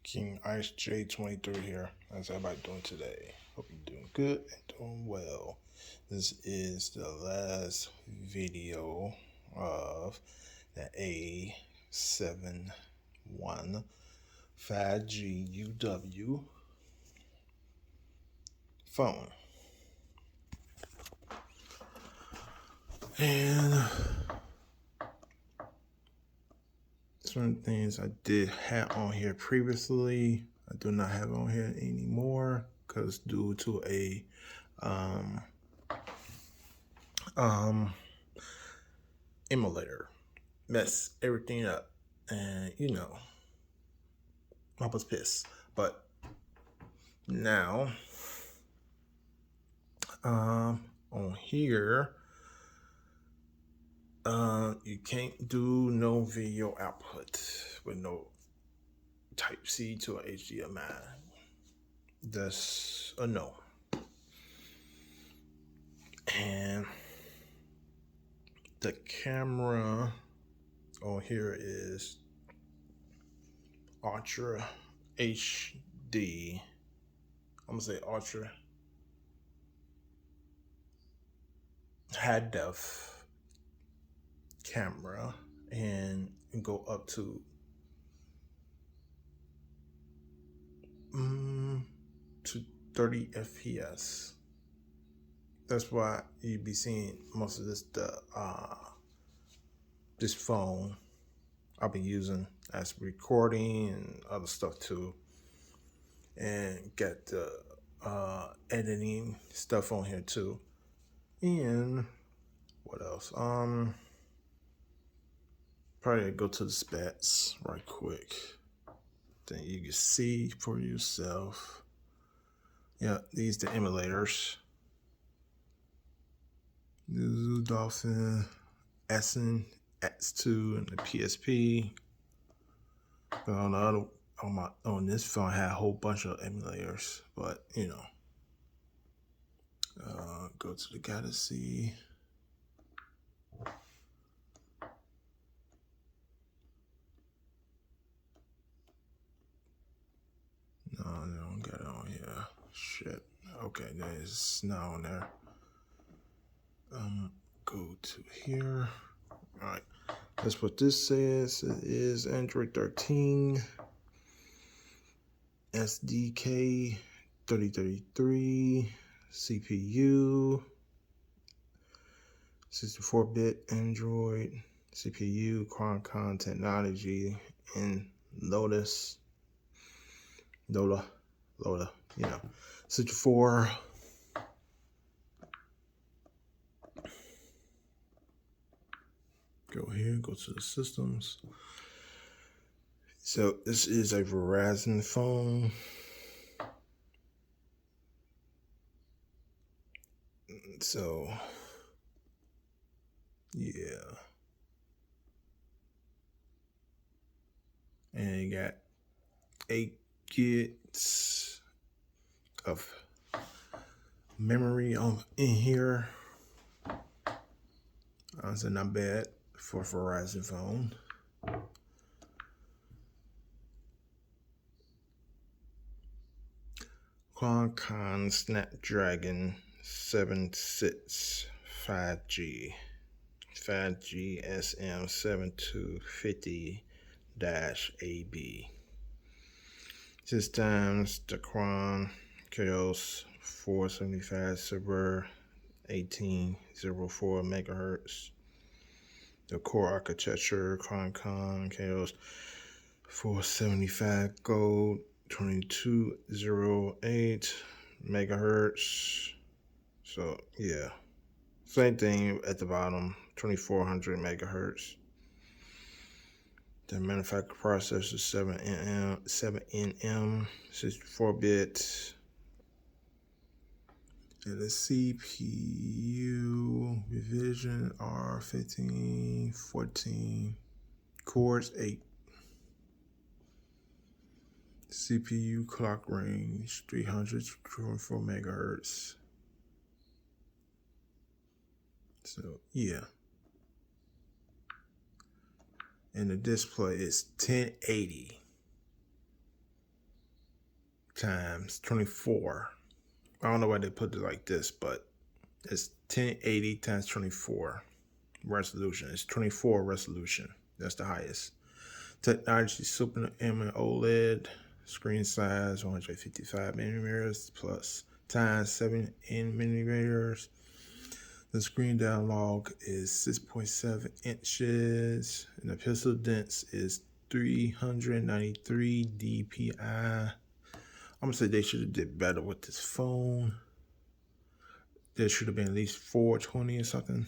King Ice J23 here. How's everybody doing today? Hope you're doing good and doing well. This is the last video of the A71 5G UW phone. And certain things I did have on here previously, I do not have on here anymore because due to a emulator mess everything up, and I was pissed. But now on here you can't do no video output with no type C to a HDMI. That's a no. And the camera on here is Ultra HD. I'm gonna say Ultra High Def camera, and go up to 30 FPS. That's why you be seeing most of this this phone I'll be using as recording and other stuff too, and get the editing stuff on here too. And what else? Probably go to the specs right quick, then you can see for yourself. Yeah, these the emulators. The Dolphin, Essen, X2, and the PSP. But on the other, on this phone, I had a whole bunch of emulators. But go to the Galaxy. No, I don't got it on here. Shit. Okay, there's not on there. Go to here. All right, that's what this says. It is Android 13, SDK 3033, CPU, 64-bit Android, CPU, Qualcomm technology, and Lola, 64. Go here, go to the systems. So this is a Verizon phone. So yeah. And you got 8 gigs of memory in here. So not bad for a Verizon phone. Qualcomm Snapdragon 76 5G SM7250-AB. Systems the Qualcomm Chaos 475 Super 1804 megahertz. The core architecture Qualcomm Chaos 475 Gold 2208 megahertz. So yeah, same thing at the bottom, 2400 megahertz. The manufacturer processor 7nm 64-bit. And the CPU revision R1514, cores 8. CPU clock range 324 megahertz. So yeah. And the display is 1080 times 24. I don't know why they put it like this, but it's 1080 times 24 resolution. It's 24 resolution. That's the highest. Technology Super AMOLED OLED. Screen size 155 millimeters plus times 7 millimeters. The screen dialog is 6.7 inches, and the pixel density is 393 dpi. I'm gonna say they should have did better with this phone. There should have been at least 420 or something.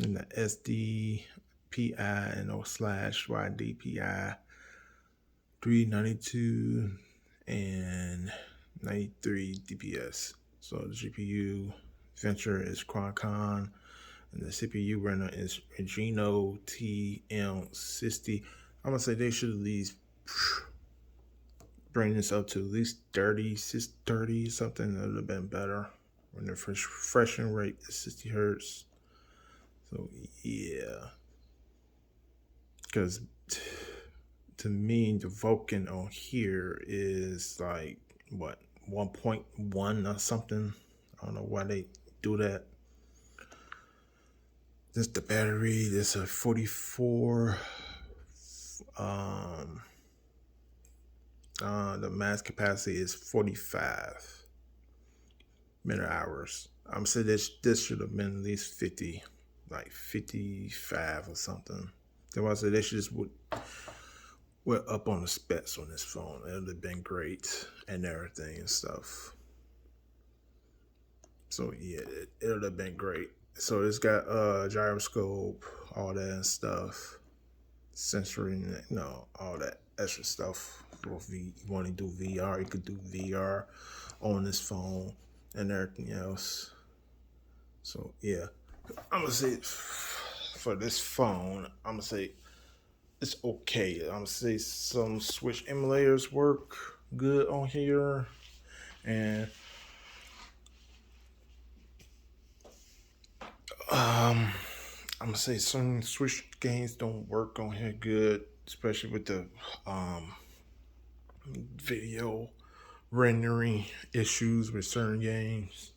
And the SDPI and /YDPI 392 and 93 DPS. So the GPU Venture is Qualcomm, and the CPU runner is Reno TM60. I'm gonna say they should at least bring this up to at least 30, 630 something. That would have been better. When the refreshing rate is 60 hertz. So yeah, because to me the Vulkan on here is like what 1.1 or something. I don't know why they do that. This the battery. This a 44. The max capacity is 45 minute hours. I'm saying this should have been at least 50, like 55 or something. Then I said they should just we're up on the specs on this phone. It would have been great and everything and stuff. So yeah, it would have been great. So it's got gyroscope, all that and stuff, sensory, all that extra stuff. If you want to do VR, you could do VR on this phone and everything else. So yeah, I'm gonna say for this phone, I'm gonna say it's okay. I'm gonna say some Switch emulators work good on here, and I'm gonna say some Switch games don't work on here good, especially with the video rendering issues with certain games,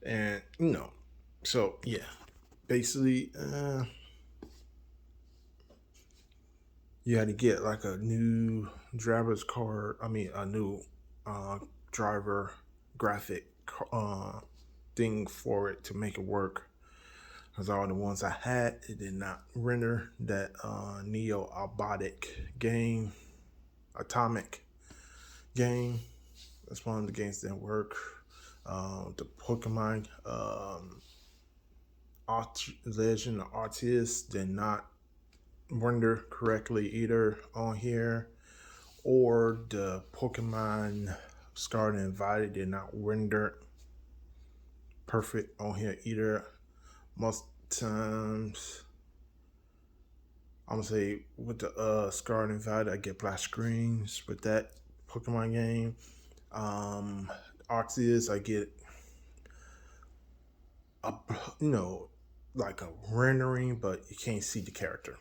and so yeah, basically, you had to get like a new driver's card. I mean, a new driver graphic thing for it to make it work. Because all the ones I had, it did not render that Neo Atomic game. That's one of the games that didn't work. The Pokemon Legend of Arceus did not render correctly either on here, or the Pokemon Scarlet and Violet did not render perfect on here either. Most times, I'm gonna say with the Scarlet and Violet, I get black screens with that Pokemon game. Arceus, I get a like a rendering, but you can't see the character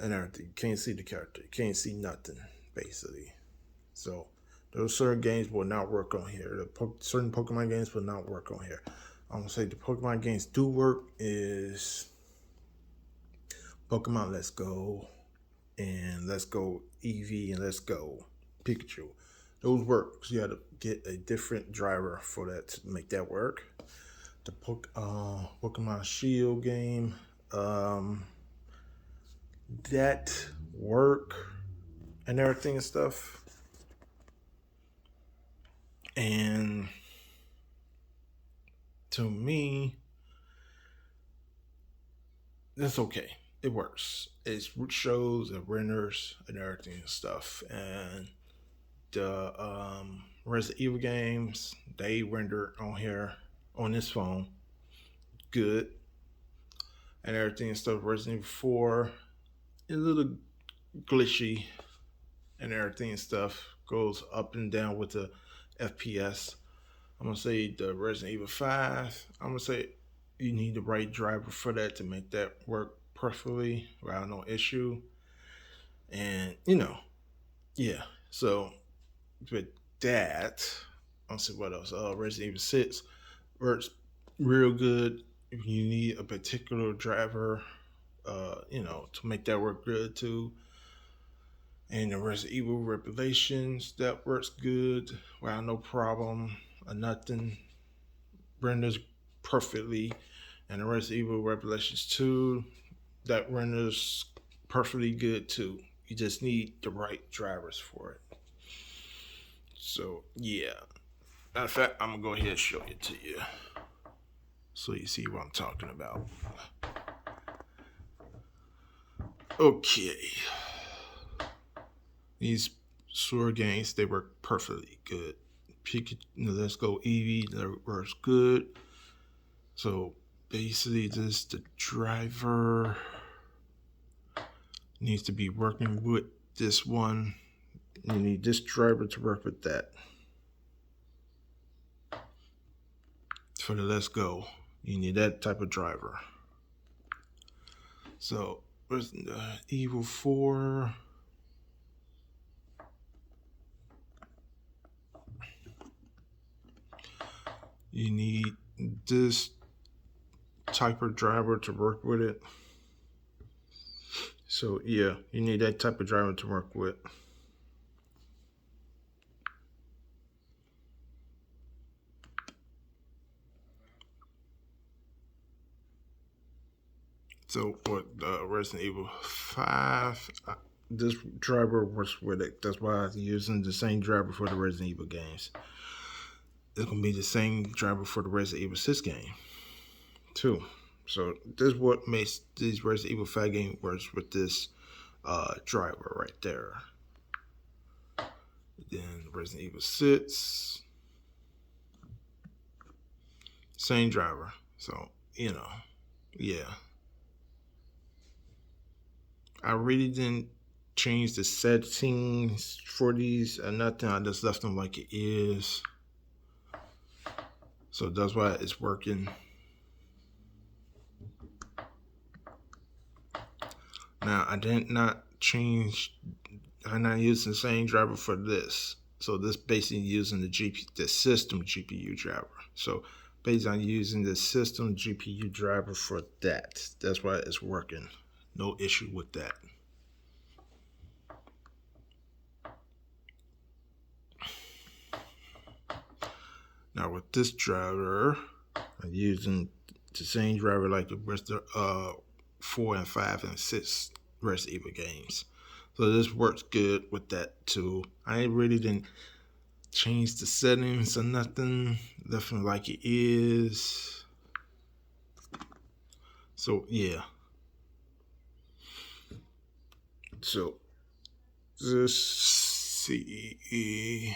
and everything. You can't see the character. You can't see nothing basically. So those certain games will not work on here. Certain Pokemon games will not work on here. I'm gonna say the Pokemon games do work is Pokemon Let's Go and Let's Go Eevee and Let's Go Pikachu. Those work. So you had to get a different driver for that to make that work. The Pokemon Shield game, that work and everything and stuff. And to me, that's okay. It works. It shows, it renders, and everything and stuff. And the Resident Evil games, they render on here on this phone good and everything and stuff. Resident Evil 4 is a little glitchy and everything and stuff, goes up and down with the FPS. I'm gonna say the Resident Evil 5, I'm gonna say you need the right driver for that to make that work perfectly without no issue. And yeah. So with that, I'll see what else. Resident Evil 6 works real good if you need a particular driver, to make that work good too. And the Resident Evil Revelations that works good. Wow, no problem or nothing. Renders perfectly. And the Resident Evil Revelations 2 that renders perfectly good too. You just need the right drivers for it. So yeah. Matter of fact, I'm gonna go ahead and show it to you so you see what I'm talking about. Okay. These sword games, they work perfectly good. Let's Go Eevee, that works good. So basically, this the driver needs to be working with this one. You need this driver to work with that. For the Let's Go, you need that type of driver. So where's the Evil 4? You need this type of driver to work with it. So yeah, you need that type of driver to work with. So for Resident Evil 5, this driver works with it. That's why I'm using the same driver for the Resident Evil games. It's gonna be the same driver for the Resident Evil 6 game too. So this is what makes these Resident Evil 5 game works with this driver right there. Then Resident Evil 6, same driver. So yeah. I really didn't change the settings for these or nothing. I just left them like it is. So that's why it's working. Now I did not change. I'm not using the same driver for this. So this basically using the system GPU driver. So basically I'm using the system GPU driver for that. That's why it's working. No issue with that. Now with this driver, I'm using the same driver like the rest of 4 and 5 and 6 Resident Evil games. So this works good with that too. I really didn't change the settings or nothing. Left it like it is. So yeah. So this CE.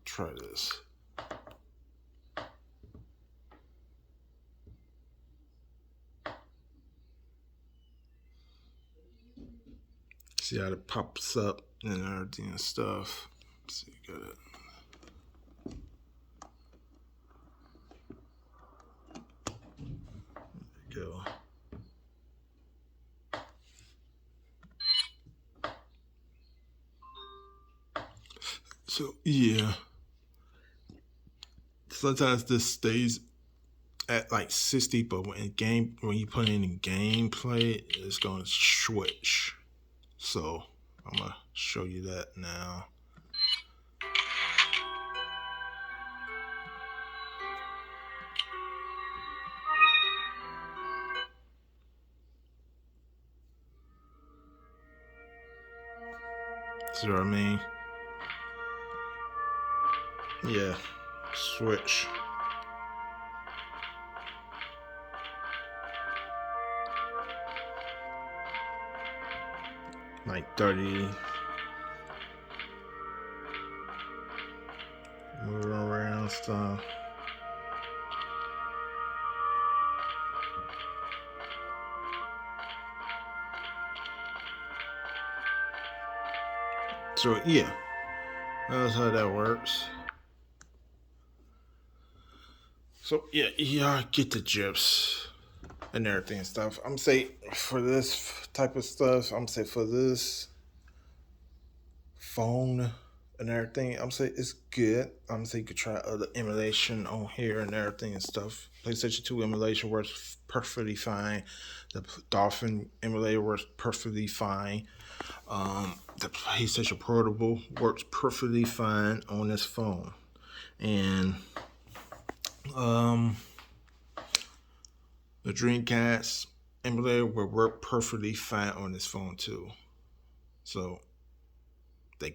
Try this. See how it pops up and everything and stuff. So you got it. There you go. So yeah. Sometimes this stays at like 60, but when you put it in gameplay, it's gonna switch. So I'm gonna show you that now. See what I mean? Yeah, switch. Like 30. Moving around stuff. So yeah, that's how that works. So yeah, I get the gist. and everything and stuff. I'm say for this type of stuff, I'm say for this phone and everything, I'm say it's good. I'm say you could try other emulation on here and everything and stuff. PlayStation 2 emulation works perfectly fine. The Dolphin emulator works perfectly fine. The PlayStation Portable works perfectly fine on this phone. And um, the Dreamcast emulator will work perfectly fine on this phone too. So the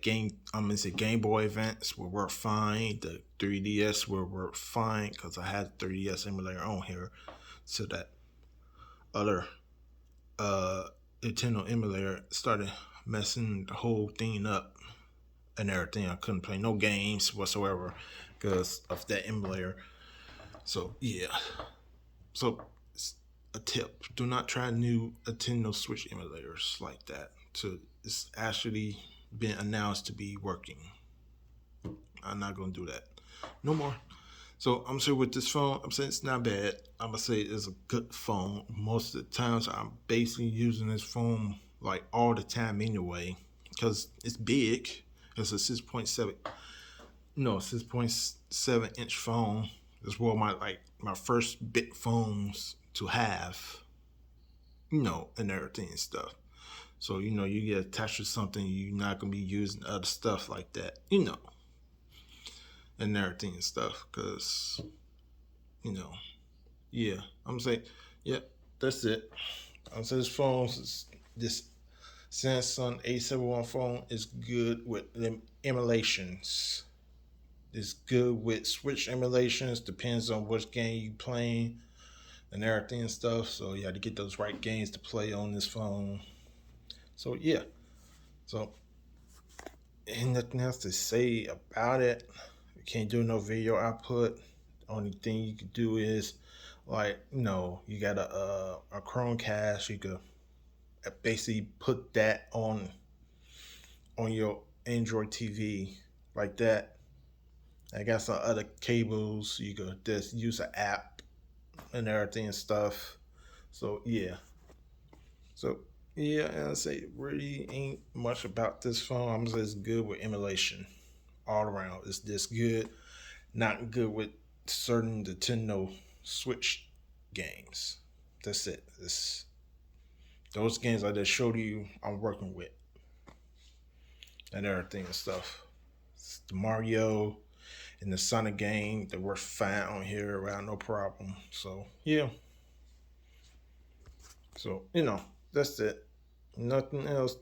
I'm gonna say Game Boy Advance will work fine. The 3DS will work fine because I had the 3DS emulator on here. So that other uh Nintendo emulator started messing the whole thing up and everything. I couldn't play no games whatsoever because of that emulator. So yeah. So a tip: do not try new Nintendo Switch emulators like that. So it's actually been announced to be working. I'm not gonna do that no more. So I'm sure with this phone, I'm saying it's not bad. I'm gonna say it's a good phone. Most of the times, I'm basically using this phone like all the time anyway, because it's big. It's a 6.7, no 6.7 inch phone. It's one of my first big phones to have, and everything and stuff. So you get attached to something, you're not gonna be using other stuff like that, and everything and stuff, because you know yeah, I'm saying, yep, that's it. I'm saying this Samsung A71 phone is good with them emulations. It's good with Switch emulations. Depends on which game you playing and everything and stuff. So you have to get those right games to play on this phone. So yeah. So ain't nothing else to say about it. You can't do no video output. Only thing you can do is you got a Chromecast. You could basically put that on your Android TV like that. I got some other cables. You could just use an app and everything and stuff. So yeah. So yeah, and I say really ain't much about this phone. I'm just good with emulation all around. It's just good, not good with certain Nintendo Switch games. That's it. Those games I just showed you I'm working with and everything and stuff. It's the Mario and the Sonic game that work fine on here around no problem. So yeah. So that's it. Nothing else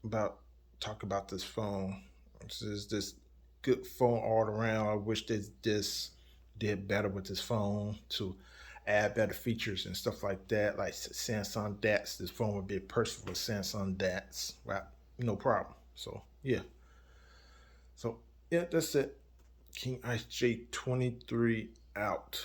about talk about this phone. This is this good phone all around. I wish this did better with this phone to add better features and stuff like that, like Samsung DATs. This phone would be perfect for Samsung DATs, right? No problem. So yeah. So yeah, that's it. King Ice J 23 out.